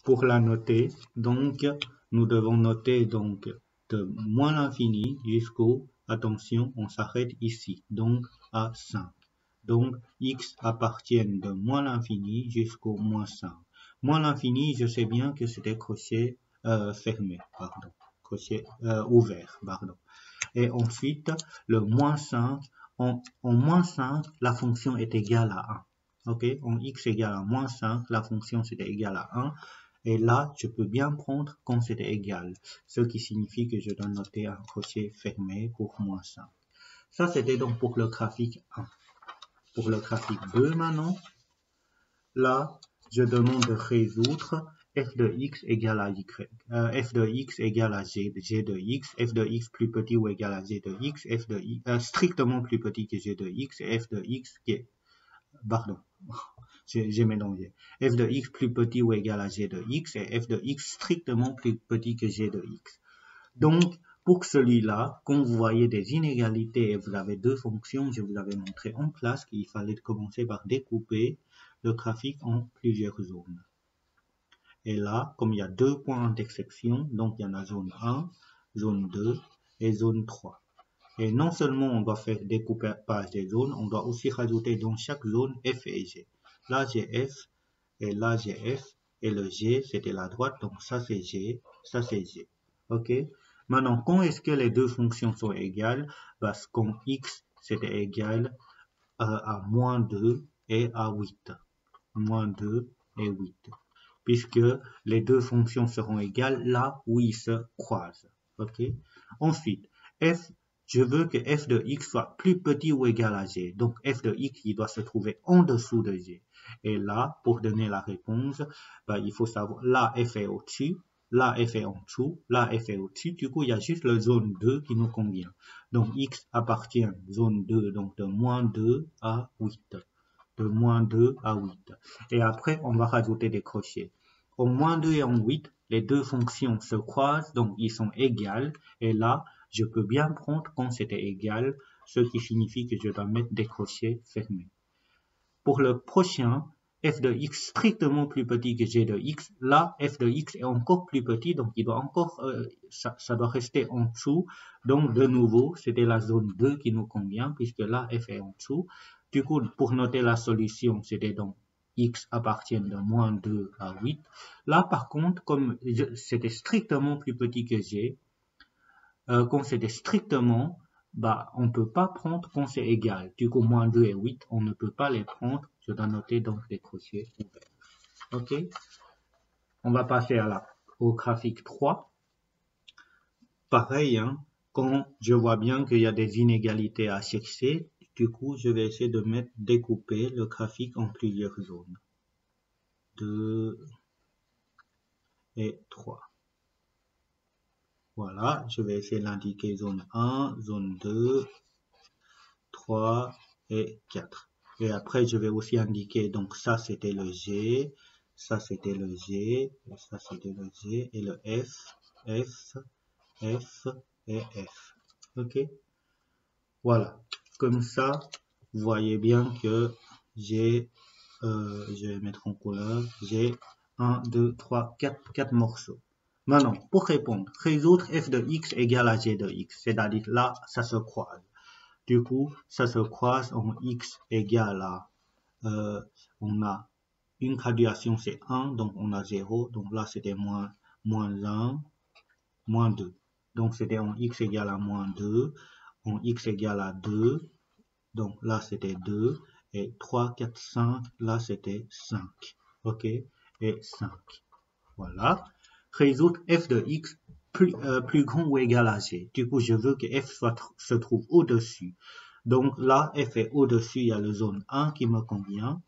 pour la noter, donc, nous devons noter donc de moins l'infini jusqu'au, attention, on s'arrête ici, donc à 5. Donc, x appartient de moins l'infini jusqu'au moins 5. Moins l'infini, je sais bien que c'était crochet fermé, pardon, crochet ouvert, pardon. Et ensuite, le moins 5, en moins 5, la fonction est égale à 1. Ok, en x égale à moins 5, la fonction c'était égal à 1. Et là, je peux bien prendre quand c'était égal, ce qui signifie que je dois noter un crochet fermé pour moins 5. Ça, c'était donc pour le graphique 1. Pour le graphique 2 maintenant, là, je demande de résoudre f de x égale à y, f de x égale à g de x, f de x plus petit ou égal à g de x, f de y strictement plus petit que g de x, et f de x qui est, pardon, j'ai mélangé, f de x plus petit ou égal à g de x, et f de x strictement plus petit que g de x. Donc, pour celui-là, quand vous voyez des inégalités et vous avez deux fonctions, je vous avais montré en classe qu'il fallait commencer par découper le graphique en plusieurs zones. Et là, comme il y a deux points d'intersection, donc il y en a zone 1, zone 2 et zone 3. Et non seulement on doit faire découpage des zones, on doit aussi rajouter dans chaque zone f et g. Là j'ai f et là j'ai f et le g c'était la droite, donc ça c'est g, ça c'est g. Ok? Maintenant, quand est-ce que les deux fonctions sont égales? Parce qu'en x c'était égal à moins 2 et à 8. Moins 2 et 8. Puisque les deux fonctions seront égales là où ils se croisent. Ok? Ensuite, je veux que f de x soit plus petit ou égal à g. Donc f de x, il doit se trouver en dessous de g. Et là, pour donner la réponse, il faut savoir, là f est au-dessus, là f est en dessous, là f est au-dessus. Du coup, il y a juste la zone 2 qui nous convient. Donc x appartient zone 2, donc de moins 2 à 8. De moins 2 à 8. Et après, on va rajouter des crochets. En moins 2 et en 8, les deux fonctions se croisent, donc ils sont égales. Et là, je peux bien prendre quand c'était égal, ce qui signifie que je dois mettre des crochets fermés. Pour le prochain, f de x strictement plus petit que g de x, là, f de x est encore plus petit, donc il doit encore, ça doit rester en dessous. Donc, de nouveau, c'était la zone 2 qui nous convient, puisque là, f est en dessous. Du coup, pour noter la solution, c'était donc x appartient de moins 2 à 8. Là, par contre, comme c'était strictement plus petit que g, quand c'était strictement, on ne peut pas prendre quand c'est égal. Du coup, moins 2 et 8, on ne peut pas les prendre. Je dois noter donc des crochets ouverts. OK? On va passer au graphique 3. Pareil, hein, quand je vois bien qu'il y a des inégalités à chercher, du coup, je vais essayer de découper le graphique en plusieurs zones. 2 et 3. Voilà, je vais essayer d'indiquer zone 1, zone 2, 3 et 4. Et après, je vais aussi indiquer, donc ça c'était le G, ça c'était le G, et ça c'était le G, et le F, F, F et F. Ok? Voilà. Comme ça, vous voyez bien que j'ai, je vais mettre en couleur, j'ai 1, 2, 3, 4 morceaux. Maintenant, pour répondre, résoudre f de x égale à g de x, c'est-à-dire là, ça se croise. Du coup, ça se croise en x égale à, on a une graduation c'est 1, donc on a 0, donc là c'était moins 1, moins 2. Donc c'était en x égale à moins 2, en x égale à 2, donc là c'était 2, et 3, 4, 5, là c'était 5, ok, et 5. Voilà. Résoudre f de x plus grand ou égal à g. Du coup, je veux que f se trouve au-dessus. Donc là, f est au-dessus, il y a la zone 1 qui me convient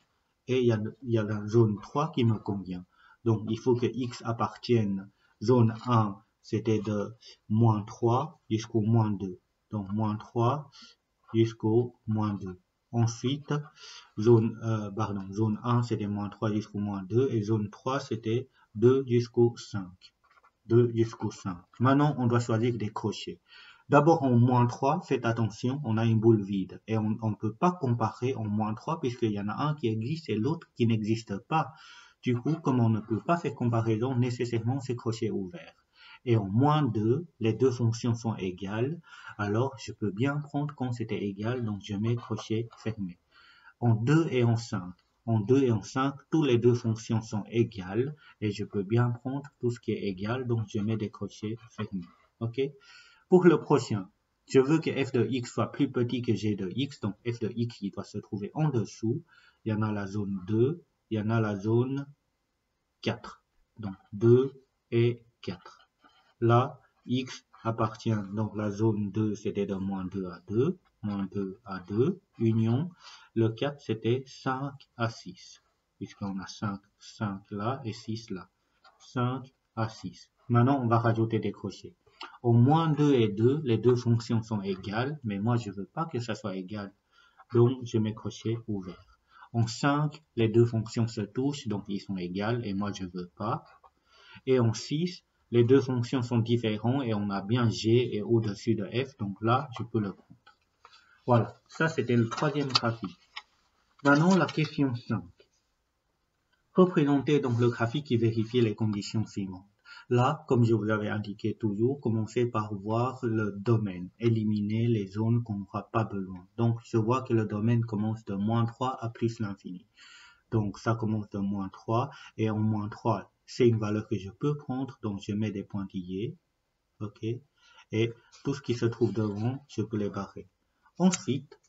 et il y a la zone 3 qui me convient. Donc il faut que x appartienne, zone 1, c'était de moins 3 jusqu'au moins 2. Donc moins 3 jusqu'au moins 2. Ensuite, zone 1, c'était moins 3 jusqu'au moins 2 et zone 3, c'était 2 jusqu'au 5. 2 jusqu'au 5. Maintenant, on doit choisir des crochets. D'abord, en moins 3, faites attention, on a une boule vide. Et on ne peut pas comparer en moins 3 puisqu'il y en a un qui existe et l'autre qui n'existe pas. Du coup, comme on ne peut pas faire comparaison, nécessairement c'est crochet ouvert. Et en moins 2, les deux fonctions sont égales. Alors, je peux bien prendre quand c'était égal, donc je mets crochet fermé. En 2 et en 5. En 2 et en 5, toutes les deux fonctions sont égales. Et je peux bien prendre tout ce qui est égal, donc je mets des crochets fermés. OK? Pour le prochain, je veux que f de x soit plus petit que g de x. Donc, f de x, il doit se trouver en dessous. Il y en a la zone 2. Il y en a la zone 4. Donc, 2 et 4. Là, x appartient, donc la zone 2, c'était de moins 2 à 2, moins 2 à 2, union. Le 4, c'était 5 à 6, puisqu'on a 5 là et 6 là. 5 à 6. Maintenant, on va rajouter des crochets. Au moins 2 et 2, les deux fonctions sont égales, mais moi, je ne veux pas que ça soit égal. Donc, je mets crochet ouvert. En 5, les deux fonctions se touchent, donc ils sont égales, et moi, je ne veux pas. Et en 6, les deux fonctions sont différentes et on a bien g et au-dessus de f, donc là, je peux le prendre. Voilà, ça c'était le troisième graphique. Maintenant, la question 5. Représentez donc le graphique qui vérifie les conditions suivantes. Là, comme je vous avais indiqué toujours, commencez par voir le domaine, éliminer les zones qu'on n'aura pas besoin. Donc, je vois que le domaine commence de moins 3 à plus l'infini. Donc, ça commence de moins 3 et en moins 3, c'est une valeur que je peux prendre, donc je mets des pointillés, ok, et tout ce qui se trouve devant, je peux les barrer. Ensuite,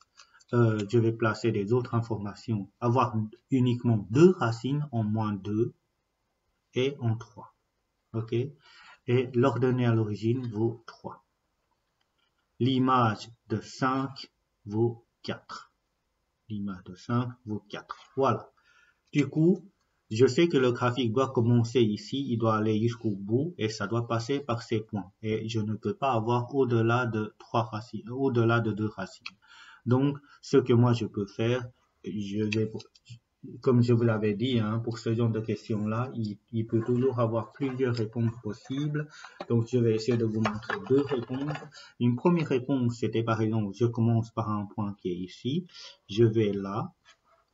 je vais placer des autres informations, avoir uniquement deux racines en moins 2 et en 3, ok, et l'ordonnée à l'origine vaut 3. L'image de 5 vaut 4. L'image de 5 vaut 4. Voilà. Du coup, je sais que le graphique doit commencer ici, il doit aller jusqu'au bout et ça doit passer par ces points. Et je ne peux pas avoir au-delà de 3 racines, au-delà de 2 racines. Donc, ce que moi je peux faire, comme je vous l'avais dit, hein, pour ce genre de questions-là, il peut toujours avoir plusieurs réponses possibles. Donc, je vais essayer de vous montrer deux réponses. Une première réponse, c'était par exemple, je commence par un point qui est ici, je vais là.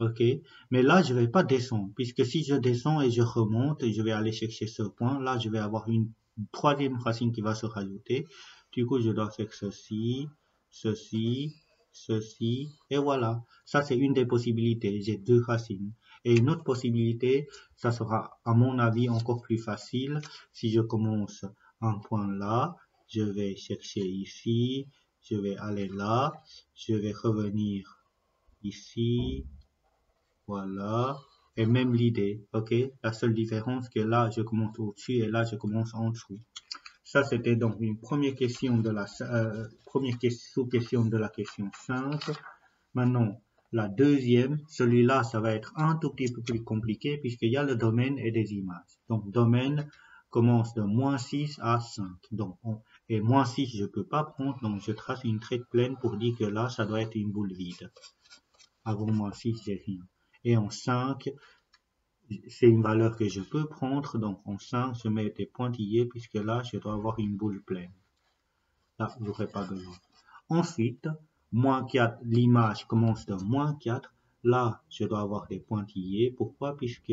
Ok, mais là, je vais pas descendre, puisque si je descends et je remonte, et je vais aller chercher ce point, là, je vais avoir une troisième racine qui va se rajouter. Du coup, je dois faire ceci, ceci, ceci, et voilà. Ça, c'est une des possibilités. J'ai deux racines. Et une autre possibilité, ça sera, à mon avis, encore plus facile. Si je commence un point là, je vais chercher ici, je vais aller là, je vais revenir ici, voilà, et même l'idée, ok? La seule différence que là, je commence au-dessus et là, je commence en dessous. Ça, c'était donc une première question de la sous-question de la question 5. Maintenant, la deuxième, celui-là, ça va être un tout petit peu plus compliqué puisqu'il y a le domaine et des images. Donc, domaine commence de moins 6 à 5. Donc, et moins 6, je peux pas prendre, donc je trace une traite pleine pour dire que là, ça doit être une boule vide. Avant moins 6, j'ai rien. Et en 5, c'est une valeur que je peux prendre. Donc en 5, je mets des pointillés puisque là, je dois avoir une boule pleine. Là, je n'aurai pas besoin. Ensuite, moins 4, l'image commence de moins 4. Là, je dois avoir des pointillés. Pourquoi? Puisque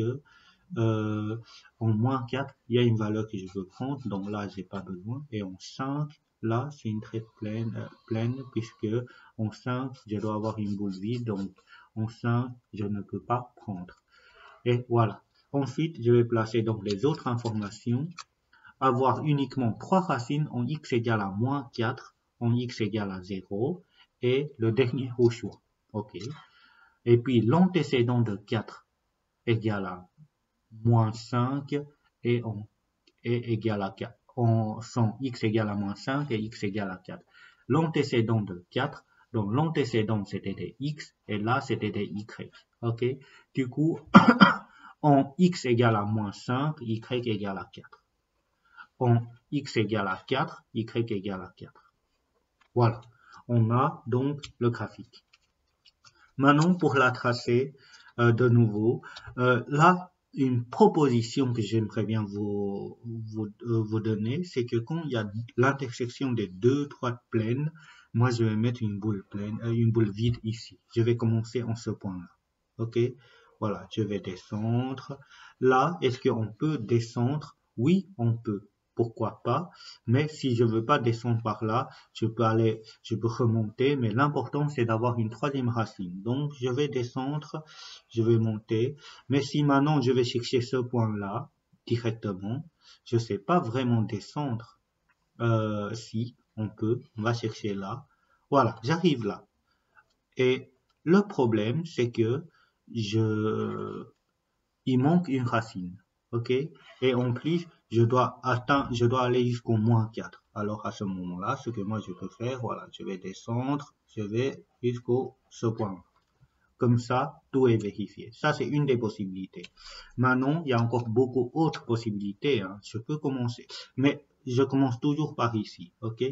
en moins 4, il y a une valeur que je peux prendre. Donc là, j'ai pas besoin. Et en 5, là, c'est une traite pleine puisque en 5, je dois avoir une boule vide. Donc en 5, je ne peux pas prendre. Et voilà. Ensuite, je vais placer donc les autres informations. Avoir uniquement 3 racines en x égale à moins 4, en x égale à 0, et le dernier au choix. OK. Et puis, l'antécédent de 4 égale à moins 5 et égale à 4. On sont x égale à moins 5 et x égale à 4. L'antécédent de 4, donc l'antécédent c'était des x et là c'était des y. OK. Du coup, en x égale à moins 5, y égale à 4. En x égale à 4, y égale à 4. Voilà. On a donc le graphique. Maintenant, pour la tracer de nouveau, là, une proposition que j'aimerais bien vous donner, c'est que quand il y a l'intersection des deux droites pleines, moi je vais mettre une boule pleine, une boule vide ici. Je vais commencer en ce point-là. Ok. Voilà, je vais descendre. Là, est-ce qu'on peut descendre? Oui, on peut. Pourquoi pas? Mais si je veux pas descendre par là, je peux remonter, mais l'important c'est d'avoir une troisième racine. Donc, je vais descendre, je vais monter. Mais si maintenant je vais chercher ce point-là, directement, je sais pas vraiment descendre. Si, on va chercher là. Voilà, j'arrive là. Et le problème, c'est que il manque une racine. OK? Et en plus, je dois aller jusqu'au -4. Alors, à ce moment-là, ce que moi je peux faire, voilà, je vais descendre, je vais jusqu'au ce point. Comme ça, tout est vérifié. Ça, c'est une des possibilités. Maintenant, il y a encore beaucoup d'autres possibilités, hein. Je peux commencer. Mais je commence toujours par ici. OK?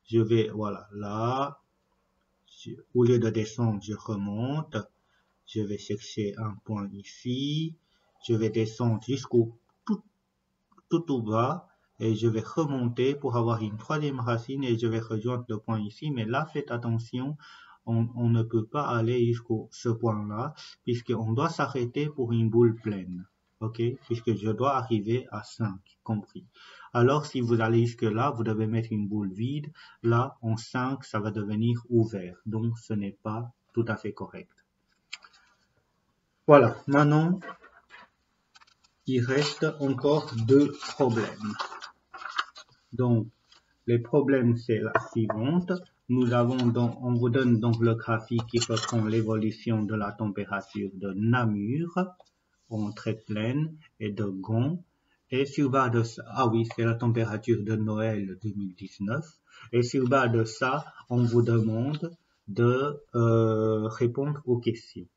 Je vais, voilà, là. Au lieu de descendre, je remonte. Je vais chercher un point ici. Je vais descendre jusqu'au tout au bas. Et je vais remonter pour avoir une troisième racine et je vais rejoindre le point ici. Mais là, faites attention, on ne peut pas aller jusqu'au ce point-là, puisqu'on doit s'arrêter pour une boule pleine. OK? Puisque je dois arriver à 5, compris. Alors, si vous allez jusque-là, vous devez mettre une boule vide. Là, en 5, ça va devenir ouvert. Donc, ce n'est pas tout à fait correct. Voilà. Maintenant, il reste encore deux problèmes. Donc, les problèmes, c'est la suivante. Nous avons donc, on vous donne donc le graphique qui reprend l'évolution de la température de Namur en trait pleine et de Gond. Et sur base de ça, ah oui, c'est la température de Noël 2019. Et sur base de ça, on vous demande de répondre aux questions.